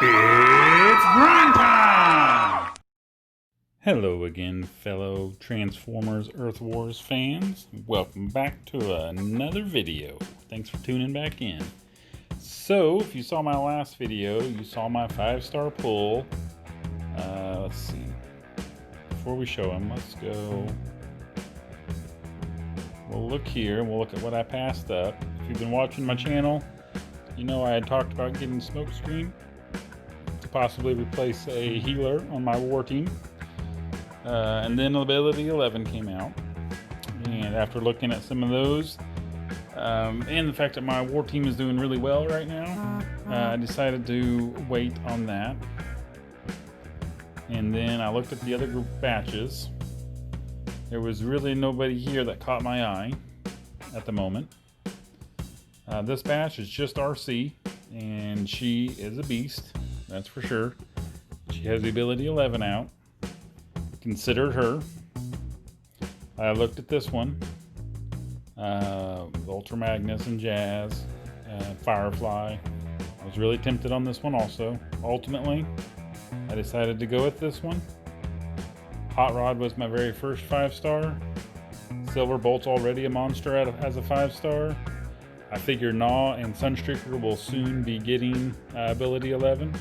It's grind time! Hello again, fellow Transformers Earth Wars fans. Welcome back to another video. Thanks for tuning back in. So, if you saw my last video, you saw my 5-star pull. Let's see. Before we show him, let's go. We'll look here and we'll look at what I passed up. If you've been watching my channel, you know I had talked about getting Smokescreen to possibly replace a healer on my war team. And then Ability 11 came out. And after looking at some of those, and the fact that my war team is doing really well right now, I decided to wait on that. And then I looked at the other group of batches. There was really nobody here that caught my eye at the moment. This batch is just RC, and she is a beast, that's for sure. She has the Ability 11 out. Considered her. I looked at this one. Ultra Magnus and Jazz, Firefly. I was really tempted on this one also. Ultimately, I decided to go with this one. Hot Rod was my very first 5-star. Silver Bolt's already a monster as a 5-star. I figure Gnaw and Sunstreaker will soon be getting Ability 11.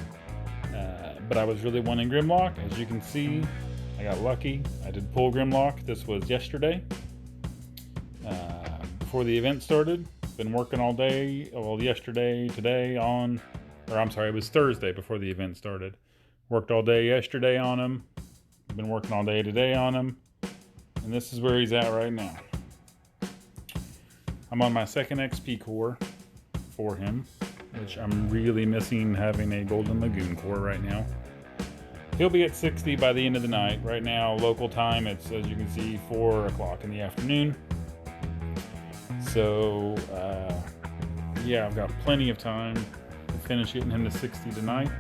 But I was really wanting Grimlock. As you can see, I got lucky. I did pull Grimlock. This was yesterday. Before the event started. Been working all day. Well, yesterday, today on... Or I'm sorry, it was Thursday before the event started. Worked all day yesterday on him. Been working all day today on him. And this is where he's at right now. I'm on my second XP core for him, which I'm really missing having a Golden Lagoon core right now. He'll be at 60 by the end of the night. Right now, local time, it's, as you can see, 4 o'clock in the afternoon. So, yeah, I've got plenty of time to finish getting him to 60 tonight.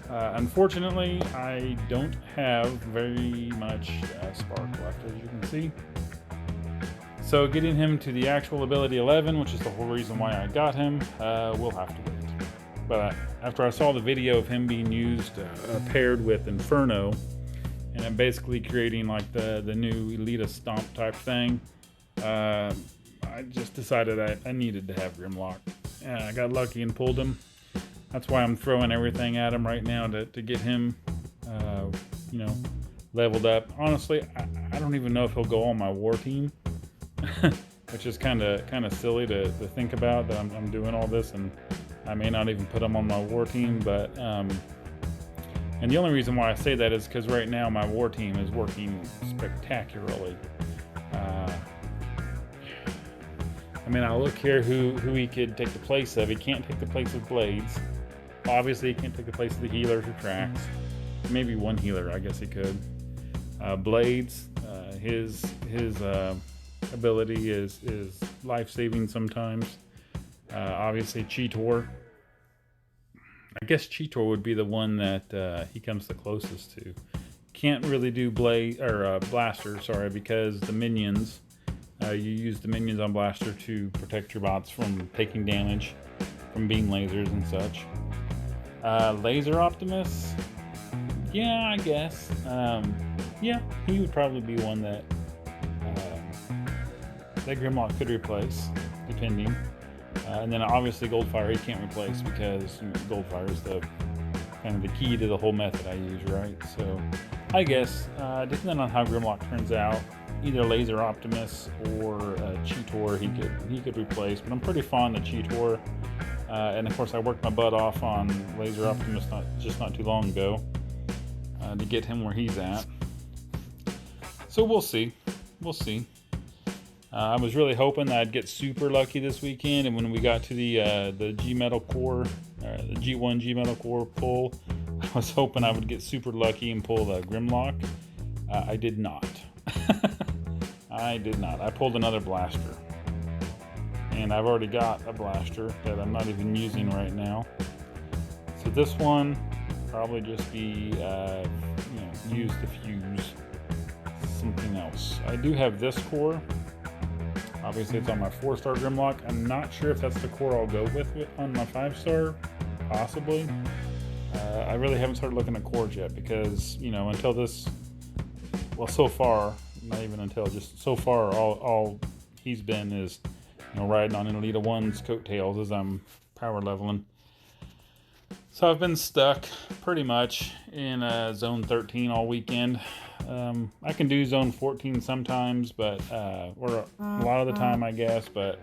Unfortunately, I don't have very much spark left, as you can see. So getting him to the actual Ability 11, which is the whole reason why I got him, we'll have to wait. But after I saw the video of him being used paired with Inferno, and I'm basically creating like the new Elita Stomp type thing, I just decided I needed to have Grimlock. I got lucky and pulled him. That's why I'm throwing everything at him right now to get him, you know, leveled up. Honestly, I don't even know if he'll go on my war team. Which is kind of silly to think about, that I'm doing all this and I may not even put him on my war team. But and the only reason why I say that is because right now my war team is working spectacularly. I mean, I look here who he could take the place of. He can't take the place of Blades. Obviously, he can't take the place of the healers or tracks. Maybe one healer, I guess he could. Blades, his ability is life-saving sometimes. Obviously, Cheetor. I guess Cheetor would be the one that he comes the closest to. Can't really do Blaster, sorry, because the minions. You use the minions on Blaster to protect your bots from taking damage from beam lasers and such. Laser Optimus. Yeah, I guess. Yeah, he would probably be one that Grimlock could replace, depending. And then obviously Goldfire he can't replace because Goldfire is the kind of the key to the whole method I use, right? So I guess depending on how Grimlock turns out, either Laser Optimus or Cheetor he could replace. But I'm pretty fond of Cheetor, and of course I worked my butt off on Laser Optimus not too long ago to get him where he's at. So we'll see. We'll see. I was really hoping that I'd get super lucky this weekend, and when we got to the G Metal Core, the G1 G Metal Core pull, I was hoping I would get super lucky and pull the Grimlock. I did not. I did not. I pulled another Blaster, and I've already got a Blaster that I'm not even using right now. So this one probably just be used to fuse something else. I do have this core. Obviously, it's on my 4-star Grimlock. I'm not sure if that's the core I'll go with on my 5-star. Possibly. I really haven't started looking at cores yet because, until this, well, so far, not even until, just so far, all he's been is, riding on an Elite 1's coattails as I'm power leveling. So I've been stuck pretty much in zone 13 all weekend. I can do zone 14 sometimes, but or a lot of the time, I guess. But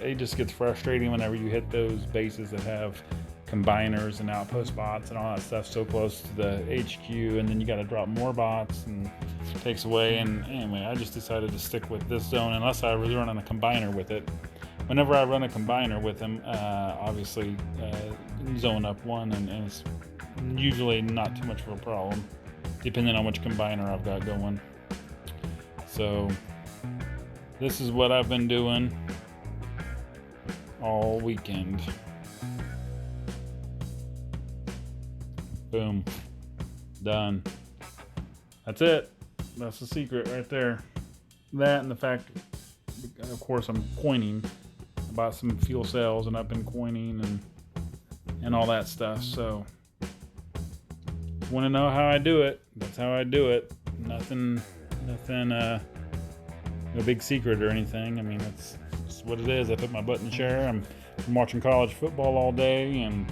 it just gets frustrating whenever you hit those bases that have combiners and outpost bots and all that stuff so close to the HQ, and then you got to drop more bots and it takes away. And anyway, I just decided to stick with this zone unless I really run on a combiner with it. Whenever I run a combiner with him, obviously zone up one, and it's usually not too much of a problem, depending on which combiner I've got going. So this is what I've been doing all weekend. Boom. Done. That's it. That's the secret right there. That and the fact, of course, I'm coining. I bought some fuel cells and I've been coining and all that stuff. So if you want to know how I do it, that's how I do it. Nothing, no big secret or anything. I mean, it's what it is. I put my butt in the chair. I'm watching college football all day and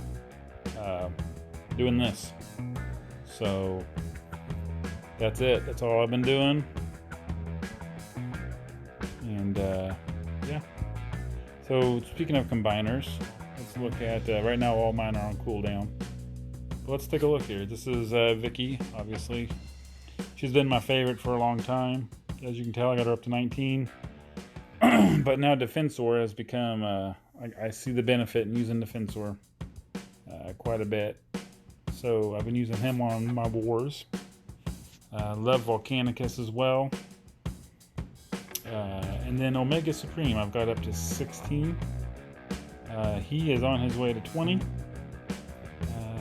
doing this. So that's it. That's all I've been doing. And yeah. So speaking of combiners, let's look at right now all mine are on cooldown. But let's take a look here. This is Vicky, obviously. She's been my favorite for a long time. As you can tell, I got her up to 19. But now Defensor has become, I see the benefit in using Defensor quite a bit. So I've been using him on my wars. Love Volcanicus as well. And then Omega Supreme, I've got up to 16. He is on his way to 20.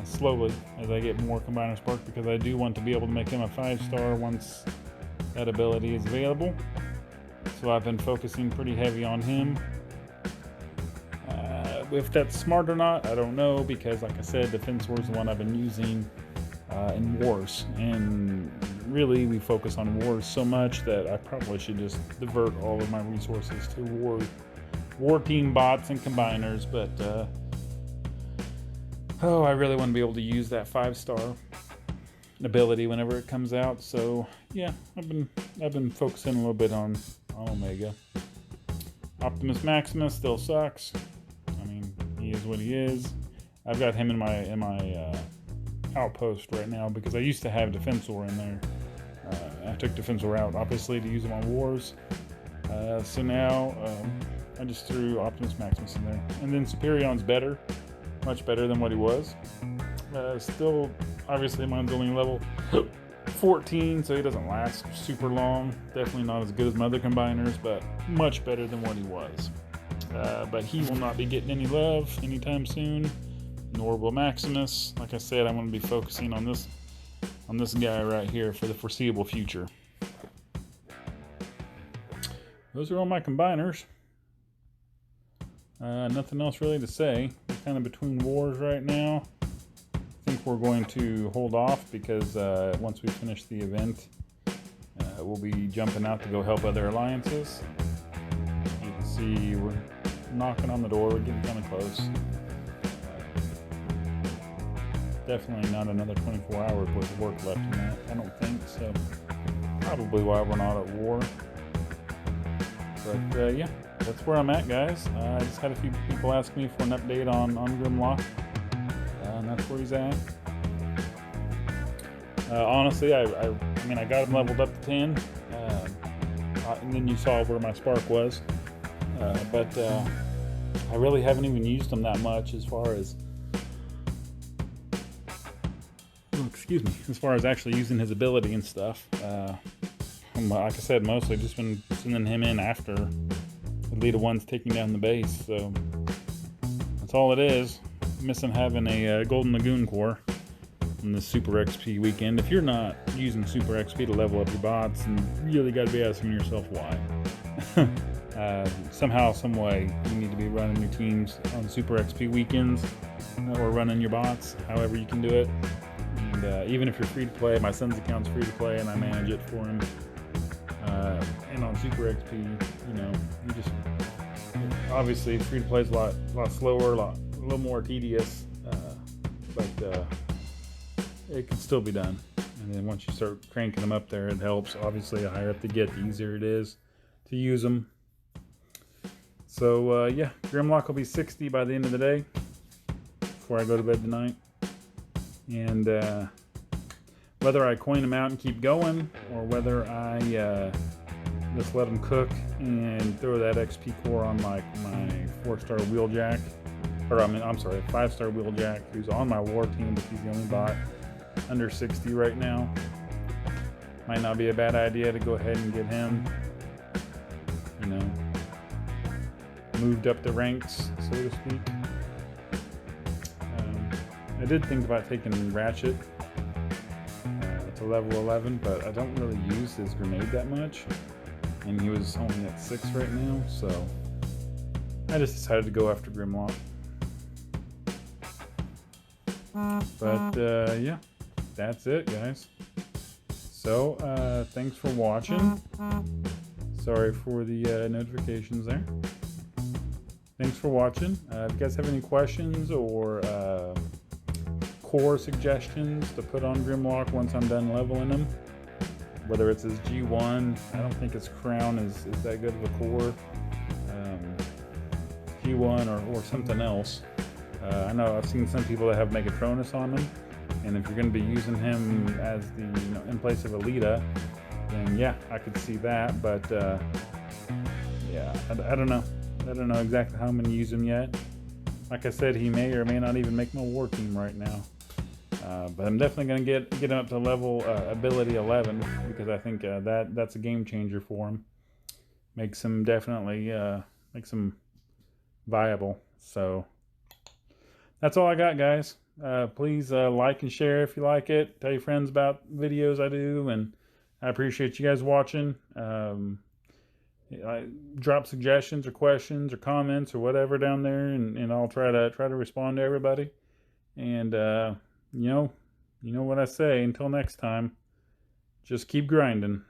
Slowly, as I get more Combiner Spark, because I do want to be able to make him a 5-star once that ability is available. So I've been focusing pretty heavy on him. If that's smart or not, I don't know, because like I said, Defensor is the one I've been using in wars, and really we focus on wars so much that I probably should just divert all of my resources to war team bots and combiners. But I really want to be able to use that 5-star ability whenever it comes out. So yeah, I've been focusing a little bit on Omega. Optimus Maximus still sucks. I mean, he is what he is. I've got him in my outpost right now because I used to have Defensor in there. I took Defensor out, obviously, to use him on wars. So now I just threw Optimus Maximus in there. And then Superion's better, much better than what he was. Still, obviously, mine's only level 14, so he doesn't last super long. Definitely not as good as my other combiners, but much better than what he was. But he will not be getting any love anytime soon, nor will Maximus. Like I said, I'm going to be focusing on this guy right here for the foreseeable future. Those are all my combiners. Nothing else really to say. We're kind of between wars right now. I think we're going to hold off because once we finish the event, we'll be jumping out to go help other alliances. You can see we're knocking on the door. We're getting kind of close. Definitely not another 24 hours worth of work left in that, I don't think. So probably why we're not at war. But yeah, that's where I'm at, guys. I just had a few people ask me for an update on Grimlock. And that's where he's at. Honestly, I mean, I got him leveled up to 10. And then you saw where my spark was. But I really haven't even used him that much as far as as far as actually using his ability and stuff. Like I said, mostly just been sending him in after the Elite 1's taking down the base. So that's all it is. Missing having a Golden Lagoon core in this Super XP weekend. If you're not using Super XP to level up your bots, then you really got to be asking yourself why. Somehow, some way, you need to be running your teams on Super XP weekends or running your bots, however you can do it. And even if you're free to play, my son's account's free to play, and I manage it for him. And on Super XP, you know, you just obviously free to play is a lot slower, a little more tedious, but it can still be done. And then once you start cranking them up there, it helps. Obviously, the higher up they get, the easier it is to use them. So yeah, Grimlock will be 60 by the end of the day before I go to bed tonight. And whether I coin them out and keep going, or whether I just let them cook and throw that XP core on like my 4-star wheeljack, or I'm sorry, 5-star wheeljack, who's on my war team, but he's the only bot under 60 right now. Might not be a bad idea to go ahead and get him, you know, moved up the ranks, so to speak. I did think about taking Ratchet to level 11, but I don't really use his grenade that much, and he was only at 6 right now, so I just decided to go after Grimlock. But yeah, that's it, guys. So thanks for watching. Sorry for the notifications there. Thanks for watching. If you guys have any questions or core suggestions to put on Grimlock once I'm done leveling him, whether it's his G1, I don't think his crown is that good of a core, G1 or something else. I know I've seen some people that have Megatronus on them, and if you're going to be using him as the, you know, in place of Alita, then yeah, I could see that. But yeah, I don't know. I don't know exactly how I'm going to use him yet. Like I said, he may or may not even make my war team right now. But I'm definitely going to get him up to level ability 11, because I think that's a game changer for him. Makes him definitely makes him viable. So that's all I got, guys. Please like and share if you like it. Tell your friends about videos I do, and I appreciate you guys watching. Drop suggestions or questions or comments or whatever down there, and I'll try to respond to everybody. And you know what I say. Until next time, just keep grinding.